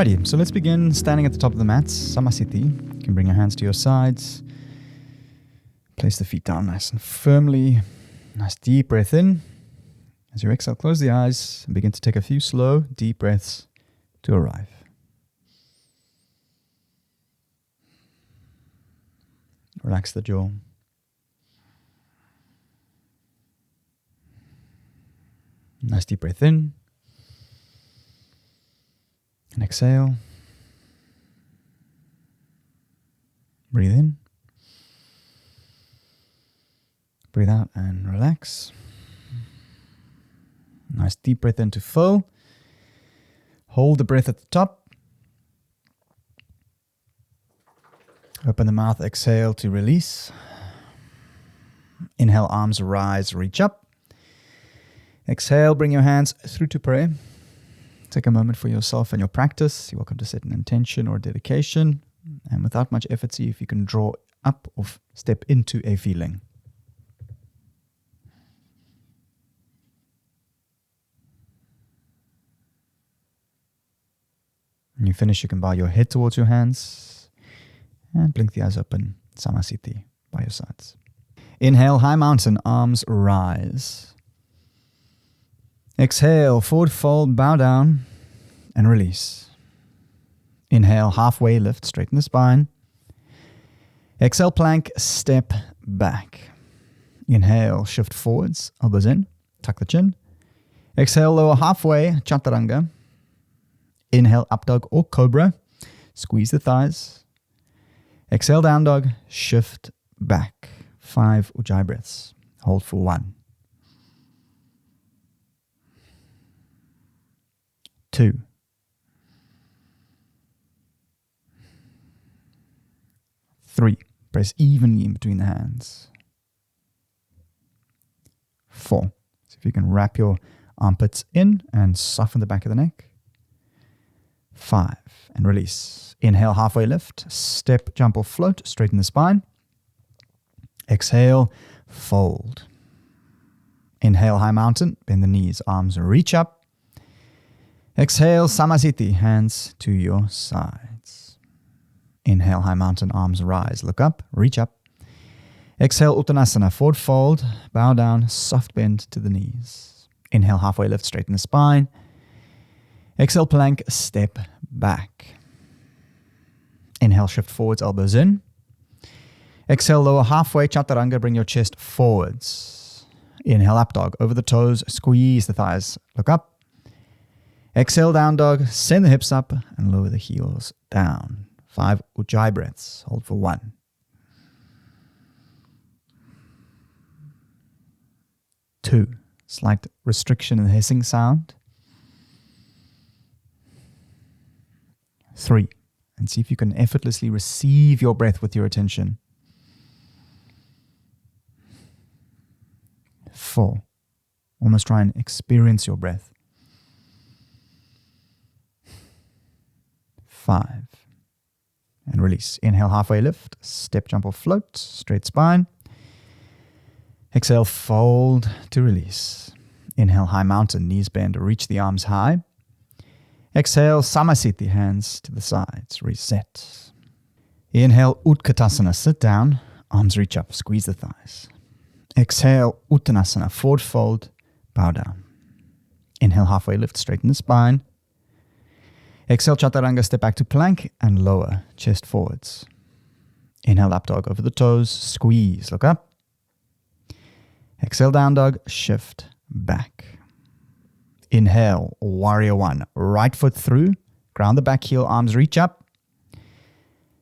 Alrighty, so let's begin standing at the top of the mat, Samasthiti. You can bring your hands to your sides. Place the feet down nice and firmly. Nice deep breath in. As you exhale, close the eyes and begin to take a few slow, deep breaths to arrive. Relax the jaw. Nice deep breath in. And exhale. Breathe in. Breathe out and relax. Nice deep breath in to fill. Hold the breath at the top. Open the mouth, exhale to release. Inhale, arms rise, reach up. Exhale, bring your hands through to prayer. Take a moment for yourself and your practice. You're welcome to set an intention or dedication. And without much effort, see if you can draw up or step into a feeling. When you finish, you can bow your head towards your hands and blink the eyes open, Samasthiti by your sides. Inhale, high mountain, arms rise. Exhale, forward fold, bow down and release. Inhale, halfway lift, straighten the spine. Exhale, plank, step back. Inhale, shift forwards, elbows in, tuck the chin. Exhale, lower halfway, chaturanga. Inhale, up dog or cobra. Squeeze the thighs. Exhale, down dog. Shift back. 5 ujjayi breaths. Hold for 1. 2. 3. Press evenly in between the hands. 4. See if you can wrap your armpits in and soften the back of the neck. 5. And release. Inhale, halfway lift. Step, jump or float. Straighten the spine. Exhale, fold. Inhale, high mountain. Bend the knees. Arms reach up. Exhale, Samasthiti. Hands to your sides. Inhale, high mountain. Arms rise. Look up. Reach up. Exhale, Uttanasana. Forward fold. Bow down. Soft bend to the knees. Inhale, halfway lift. Straighten the spine. Exhale, plank, step back. Inhale, shift forwards, elbows in. Exhale, lower halfway, chaturanga, bring your chest forwards. Inhale, up dog, over the toes, squeeze the thighs, look up. Exhale, down dog, send the hips up and lower the heels down. 5 ujjayi breaths, hold for 1. 2, slight restriction in the hissing sound. 3, and see if you can effortlessly receive your breath with your attention. 4, almost try and experience your breath. 5, and release. Inhale, halfway lift, step, jump or float, straight spine. Exhale, fold to release. Inhale, high mountain, knees bend, reach the arms high. Exhale, Samasthiti, hands to the sides, reset. Inhale, Utkatasana, sit down, arms reach up, squeeze the thighs. Exhale, Uttanasana, forward fold, bow down. Inhale, halfway lift, straighten the spine. Exhale, chaturanga, step back to plank and lower, chest forwards. Inhale, up dog, over the toes, squeeze, look up. Exhale, down dog, shift back. Inhale, warrior 1. Right foot through. Ground the back heel, arms reach up.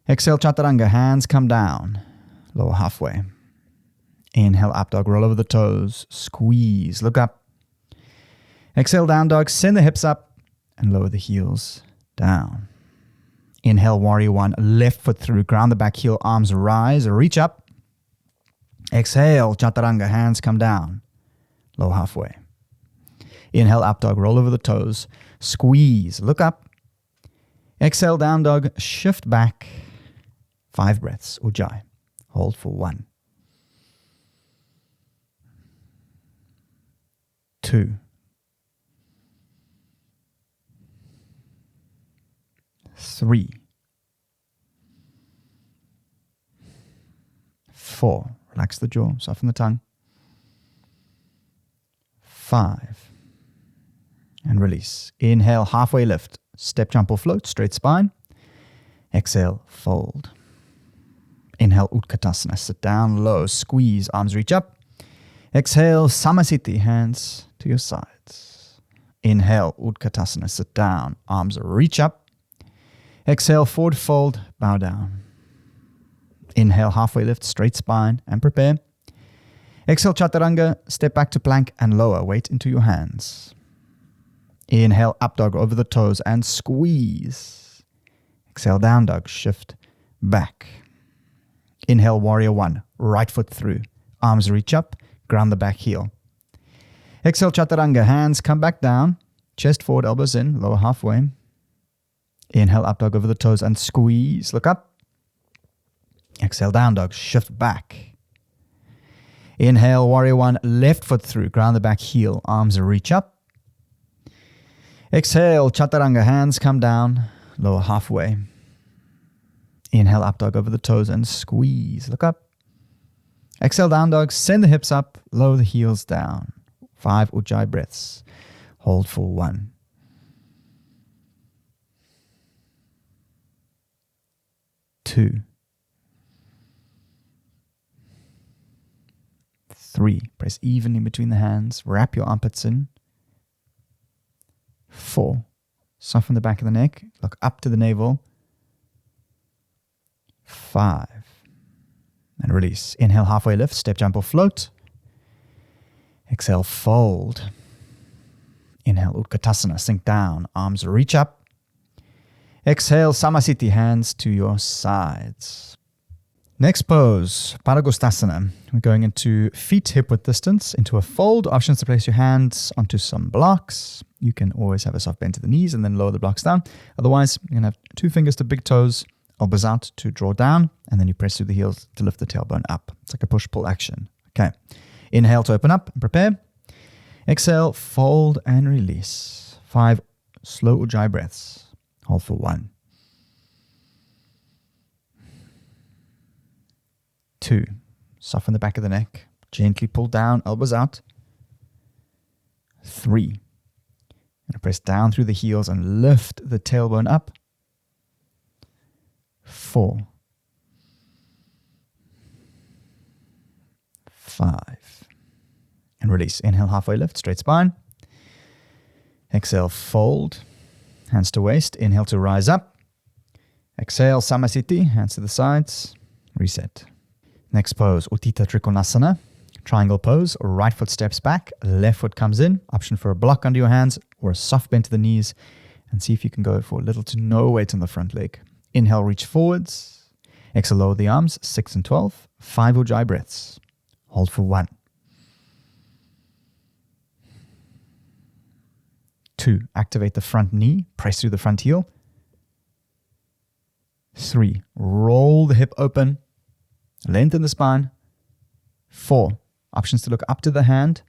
Exhale, chaturanga, hands come down. Lower halfway. Inhale, up dog, roll over the toes. Squeeze, look up. Exhale, down dog, send the hips up and lower the heels down. Inhale, warrior 1. Left foot through. Ground the back heel, arms rise, reach up. Exhale, chaturanga, hands come down. Lower halfway. Inhale, up dog, roll over the toes, squeeze, look up. Exhale, down dog, shift back. 5 breaths, ujjayi. Hold for 1. 2. 3, 4, relax the jaw, soften the tongue. 5, and release. Inhale, halfway lift, step, jump or float, straight spine. Exhale, fold. Inhale, Utkatasana, sit down low, squeeze, arms reach up. Exhale, Samasthiti, hands to your sides. Inhale, Utkatasana, sit down, arms reach up. Exhale, forward fold, bow down. Inhale, halfway lift, straight spine, and prepare. Exhale, Chaturanga, step back to plank and lower, weight into your hands. Inhale, up dog over the toes and squeeze. Exhale, down dog, shift back. Inhale, warrior one, right foot through. Arms reach up, ground the back heel. Exhale, Chaturanga, hands come back down. Chest forward, elbows in, lower halfway. Inhale, up dog over the toes and squeeze. Look up. Exhale, down dog, shift back. Inhale, warrior one, left foot through, ground the back heel, arms reach up. Exhale, Chaturanga, hands come down, lower halfway. Inhale, up dog over the toes and squeeze. Look up. Exhale, down dog, send the hips up, lower the heels down. 5 Ujjayi breaths. Hold for 1. 2. 3. Press evenly between the hands. Wrap your armpits in. 4. Soften the back of the neck. Look up to the navel. 5. And release. Inhale, halfway lift, step, jump or float. Exhale, fold. Inhale, Utkatasana, sink down. Arms reach up. Exhale, Samasthiti, hands to your sides. Next pose, Padangusthasana. We're going into feet hip-width distance, into a fold. Options to place your hands onto some blocks. You can always have a soft bend to the knees and then lower the blocks down. Otherwise, you're going to have 2 fingers to big toes, elbows out to draw down, and then you press through the heels to lift the tailbone up. It's like a push-pull action. Okay. Inhale to open up and prepare. Exhale, fold and release. 5 slow Ujjayi breaths. Hold for 1. 2. Soften the back of the neck. Gently pull down, elbows out. 3. And press down through the heels and lift the tailbone up. 4. 5. And release. Inhale, halfway lift, straight spine. Exhale, fold. Hands to waist. Inhale to rise up. Exhale, Samasthiti. Hands to the sides. Reset. Next pose, Utthita Trikonasana. Triangle pose. Right foot steps back. Left foot comes in. Option for a block under your hands or a soft bend to the knees. And see if you can go for little to no weight on the front leg. Inhale, reach forwards. Exhale, lower the arms. 6 and 12. 5 Ujjayi breaths. Hold for 1. 2. Activate the front knee. Press through the front heel. 3. Roll the hip open. Lengthen the spine. 4. Options to look up to the hand.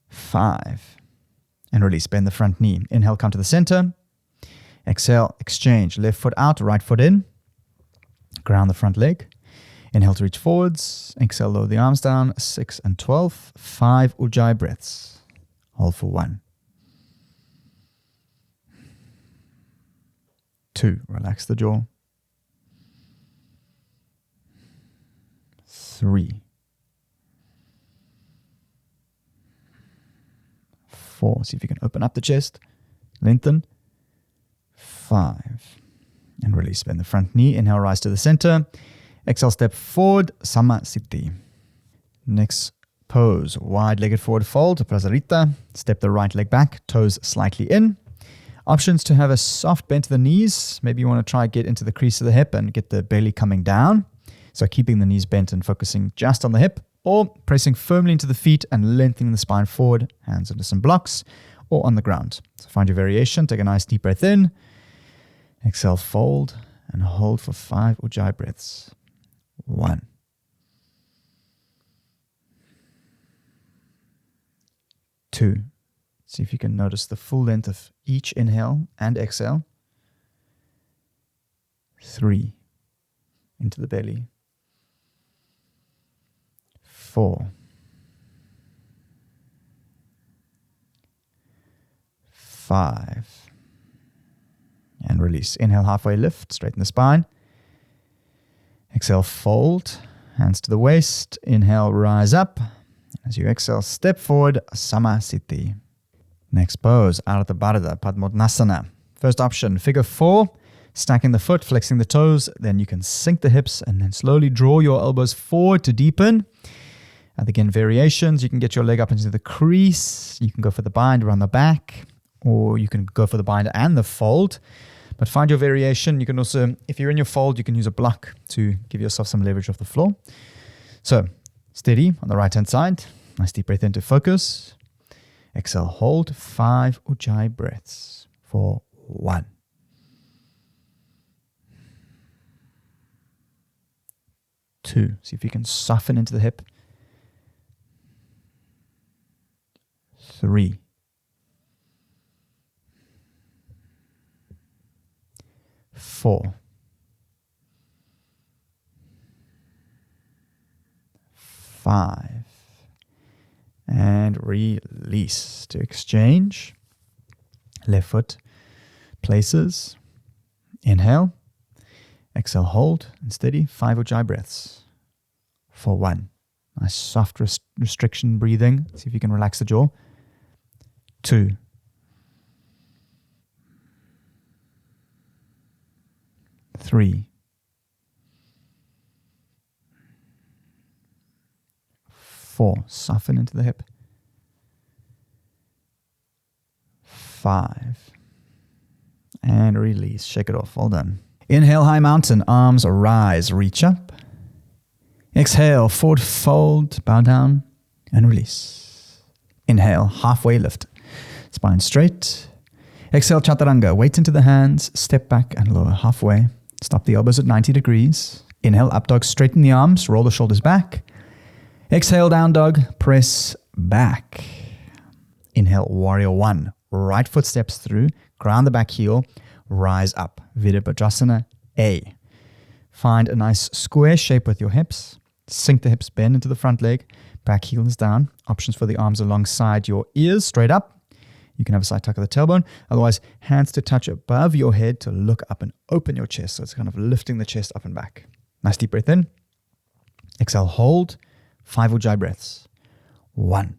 5. And release. Bend the front knee. Inhale, come to the center. Exhale, exchange. Left foot out, right foot in. Ground the front leg. Inhale to reach forwards. Exhale, lower the arms down. 6 and 12. 5 Ujjayi breaths. Hold for 1. 2. Relax the jaw. 3. 4. See if you can open up the chest. Lengthen. 5. And release. Bend the front knee. Inhale, rise to the center. Exhale, step forward. Samasthiti. Next pose. Wide-legged forward fold. Prasarita. Step the right leg back. Toes slightly in. Options to have a soft bend to the knees. Maybe you want to try get into the crease of the hip and get the belly coming down. So keeping the knees bent and focusing just on the hip, or pressing firmly into the feet and lengthening the spine forward, hands into some blocks, or on the ground. So find your variation. Take a nice deep breath in. Exhale, fold, and hold for 5 Ujjayi breaths. 1. 2. See if you can notice the full length of each inhale and exhale. 3. Into the belly. 4. 5. And release. Inhale, halfway lift, straighten the spine. Exhale, fold. Hands to the waist. Inhale, rise up. As you exhale, step forward, Samasthiti. Next pose, Ardha Bardha Padmottanasana. First option, figure 4. Stacking the foot, flexing the toes. Then you can sink the hips and then slowly draw your elbows forward to deepen. And again, variations. You can get your leg up into the crease. You can go for the bind around the back. Or you can go for the bind and the fold. But find your variation. You can also, if you're in your fold, you can use a block to give yourself some leverage off the floor. So, steady on the right-hand side. Nice deep breath into focus. Exhale, hold 5 Ujjayi breaths for 1. 2. See if you can soften into the hip. 3. 4. 5. And release to exchange. Left foot places. Inhale. Exhale, hold and steady. 5 Ujjayi breaths for 1. Nice soft restriction breathing. See if you can relax the jaw. 2. 3. 4. Soften into the hip. 5. And release. Shake it off. All done. Inhale, high mountain. Arms rise. Reach up. Exhale, forward fold. Bow down and release. Inhale, halfway lift. Spine straight. Exhale, chaturanga. Weight into the hands. Step back and lower halfway. Stop the elbows at 90 degrees. Inhale, up dog. Straighten the arms. Roll the shoulders back. Exhale, down dog. Press back. Inhale, warrior 1. Right foot steps through. Ground the back heel. Rise up. Virabhadrasana A. Find a nice square shape with your hips. Sink the hips, bend into the front leg. Back heel is down. Options for the arms alongside your ears, straight up. You can have a side tuck of the tailbone. Otherwise, hands to touch above your head to look up and open your chest. So it's kind of lifting the chest up and back. Nice deep breath in. Exhale, hold. 5 Ujjayi breaths. 1.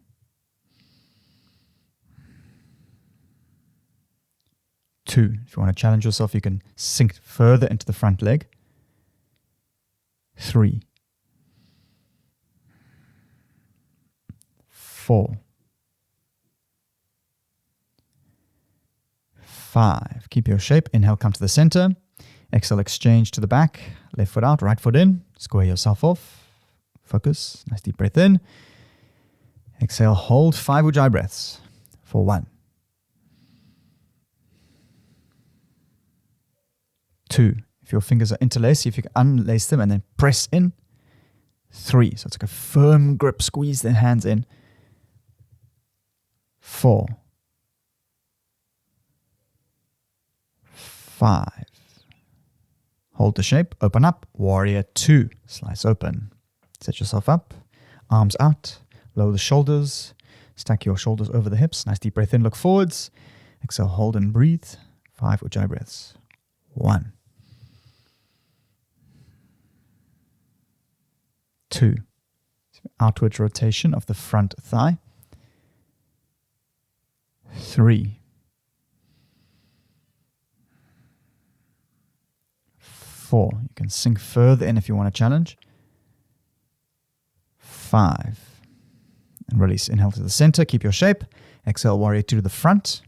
2. If you want to challenge yourself, you can sink further into the front leg. 3. 4. 5. Keep your shape. Inhale, come to the center. Exhale, exchange to the back. Left foot out, right foot in. Square yourself off. Focus. Nice deep breath in. Exhale, hold 5 Ujjayi breaths for 1. 2. If your fingers are interlaced, see if you can unlace them and then press in. 3. So it's like a firm grip. Squeeze the hands in. 4. 5. Hold the shape. Open up. Warrior 2. Slice open. Set yourself up. Arms out. Lower the shoulders. Stack your shoulders over the hips. Nice deep breath in. Look forwards. Exhale. Hold and breathe. 5 Ujjayi breaths. 1. 2. Outward rotation of the front thigh. 3. 4. You can sink further in if you want to challenge. 5. And release. Inhale to the center. Keep your shape. Exhale, warrior 2 to the front.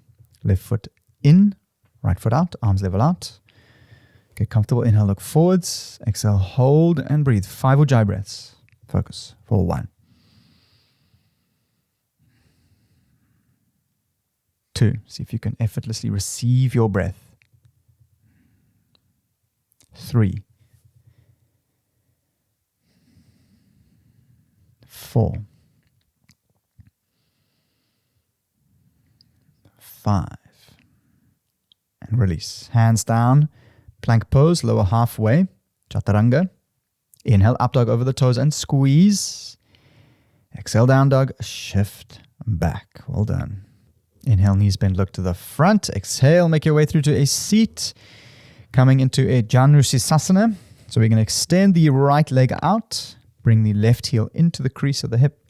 Left foot in. Right foot out. Arms level out. Get comfortable. Inhale, look forwards. Exhale, hold and breathe. 5 Ujjayi breaths. Focus for 1. 2. See if you can effortlessly receive your breath. 3. 4. 5. And release. Hands down. Plank pose, lower halfway. Chaturanga. Inhale, up dog over the toes and squeeze. Exhale, down dog, shift back. Well done. Inhale, knees bend, look to the front. Exhale, make your way through to a seat. Coming into a Janusisasana. So we're going to extend the right leg out. Bring the left heel into the crease of the hip.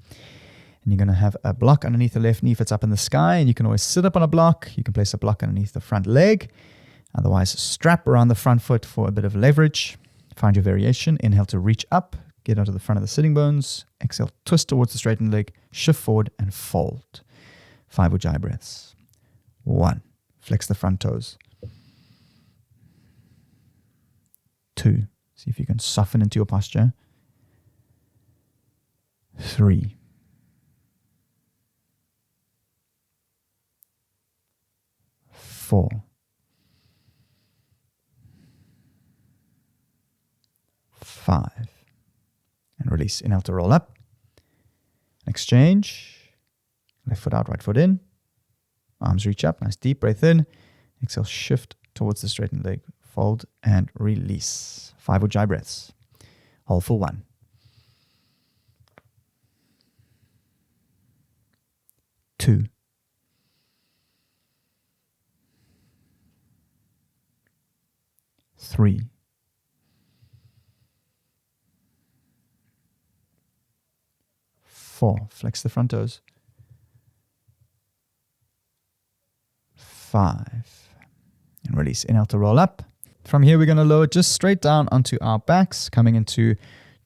And you're going to have a block underneath the left knee if it's up in the sky. And you can always sit up on a block. You can place a block underneath the front leg. Otherwise, strap around the front foot for a bit of leverage. Find your variation. Inhale to reach up. Get onto the front of the sitting bones. Exhale, twist towards the straightened leg. Shift forward and fold. 5 Ujjayi breaths. 1. Flex the front toes. 2. See if you can soften into your posture. 3. 4. 5. And release. Inhale to roll up. Exchange. Left foot out, right foot in. Arms reach up. Nice deep breath in. Exhale, shift towards the straightened leg. Fold and release. 5 Ujjayi breaths. Hold for 1. 2. 3. 4. Flex the front toes. 5. And release. Inhale to roll up. From here, we're going to lower just straight down onto our backs, coming into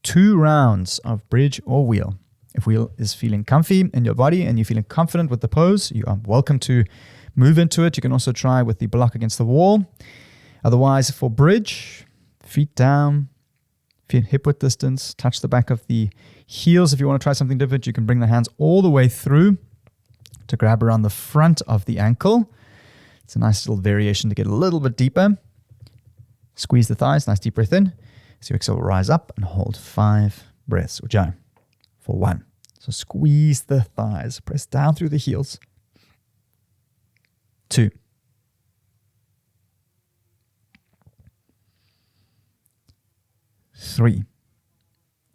2 rounds of bridge or wheel. If wheel is feeling comfy in your body and you're feeling confident with the pose, you are welcome to move into it. You can also try with the block against the wall. Otherwise, for bridge, feet down, feet hip width distance, touch the back of the heels. If you want to try something different, you can bring the hands all the way through to grab around the front of the ankle. It's a nice little variation to get a little bit deeper. Squeeze the thighs, nice deep breath in. So you exhale, rise up and hold 5 breaths. Ujjayi for 1. So squeeze the thighs, press down through the heels. 2. 3.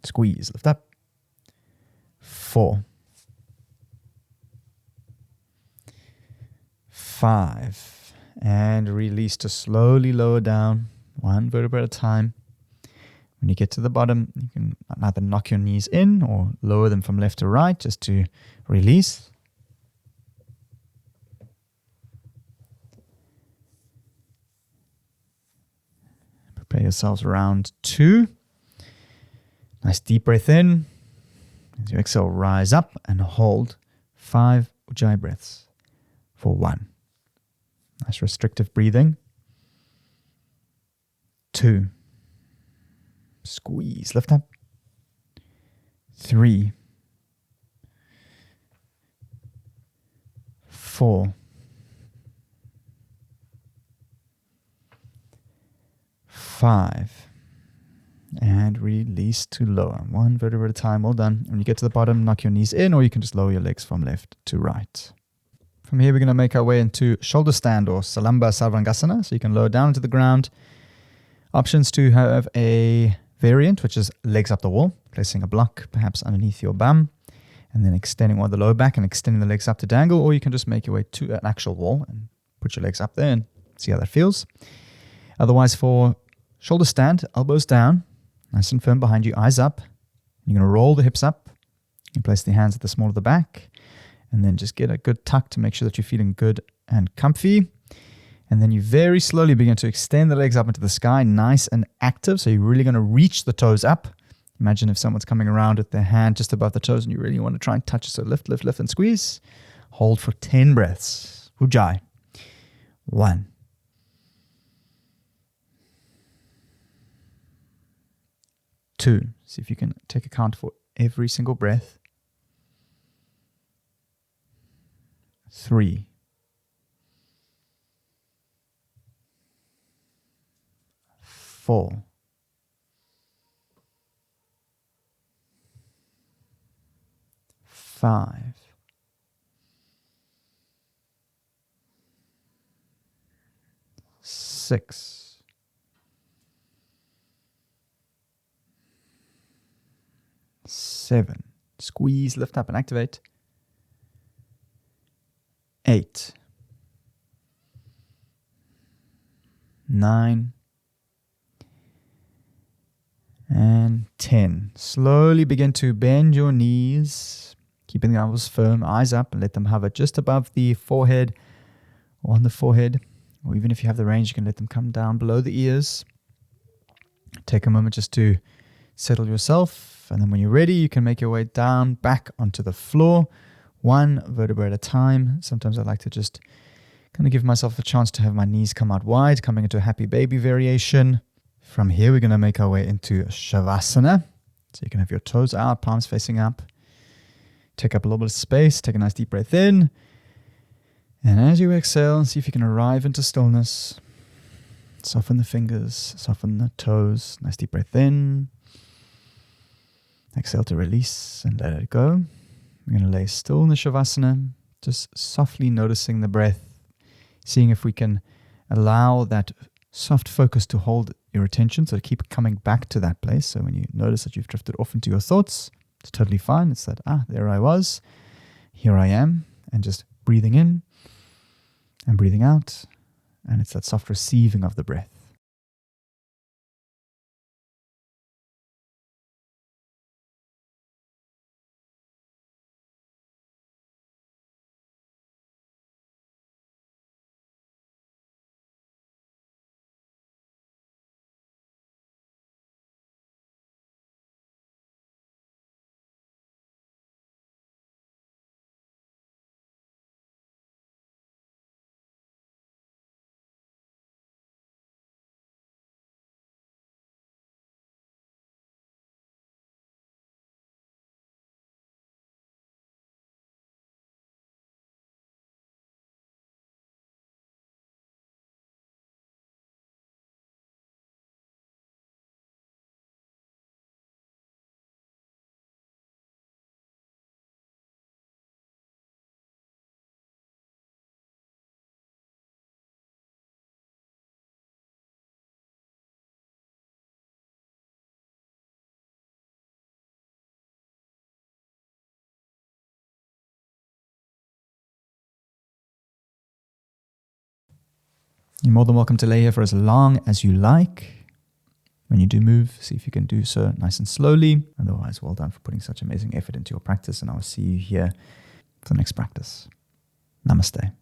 Squeeze, lift up. 4. 5. And release to slowly lower down, 1 vertebra at a time. When you get to the bottom, you can either knock your knees in or lower them from left to right just to release. Prepare yourselves round 2. Nice deep breath in. As you exhale, rise up and hold 5 Ujjayi breaths for 1. Nice restrictive breathing. 2. Squeeze, lift up. 3. 4. 5. And release to lower. 1 vertebra at a time. Well done. When you get to the bottom, knock your knees in, or you can just lower your legs from left to right. From here, we're going to make our way into shoulder stand or Salamba Sarvangasana. So you can lower down into the ground. Options to have a variant, which is legs up the wall, placing a block perhaps underneath your bum, and then extending on the lower back and extending the legs up to dangle, or you can just make your way to an actual wall and put your legs up there and see how that feels. Otherwise, for shoulder stand, elbows down, nice and firm behind you, eyes up. You're going to roll the hips up. You place the hands at the small of the back, and then just get a good tuck to make sure that you're feeling good and comfy. And then you very slowly begin to extend the legs up into the sky, nice and active. So you're really going to reach the toes up. Imagine if someone's coming around with their hand just above the toes and you really want to try and touch it. So lift, lift, lift and squeeze. Hold for 10 breaths. Ujjayi. 1. 2. See if you can take account for every single breath. 3. 4. 5. 6. 7. Squeeze, lift up and activate. 8. 9. And 10. Slowly begin to bend your knees, keeping the elbows firm, eyes up, and let them hover just above the forehead or on the forehead. Or even if you have the range, you can let them come down below the ears. Take a moment just to settle yourself. And then when you're ready, you can make your way down, back onto the floor, one vertebra at a time. Sometimes I like to just kind of give myself a chance to have my knees come out wide, coming into a happy baby variation. From here, we're going to make our way into Shavasana. So you can have your toes out, palms facing up. Take up a little bit of space. Take a nice deep breath in. And as you exhale, see if you can arrive into stillness. Soften the fingers, soften the toes. Nice deep breath in. Exhale to release and let it go. We're going to lay still in the Shavasana, just softly noticing the breath, seeing if we can allow that soft focus to hold your attention, so keep coming back to that place. So when you notice that you've drifted off into your thoughts, it's totally fine. It's that, there I was, here I am, and just breathing in and breathing out. And it's that soft receiving of the breath. You're more than welcome to lay here for as long as you like. When you do move, see if you can do so nice and slowly. Otherwise, well done for putting such amazing effort into your practice, and I will see you here for the next practice. Namaste.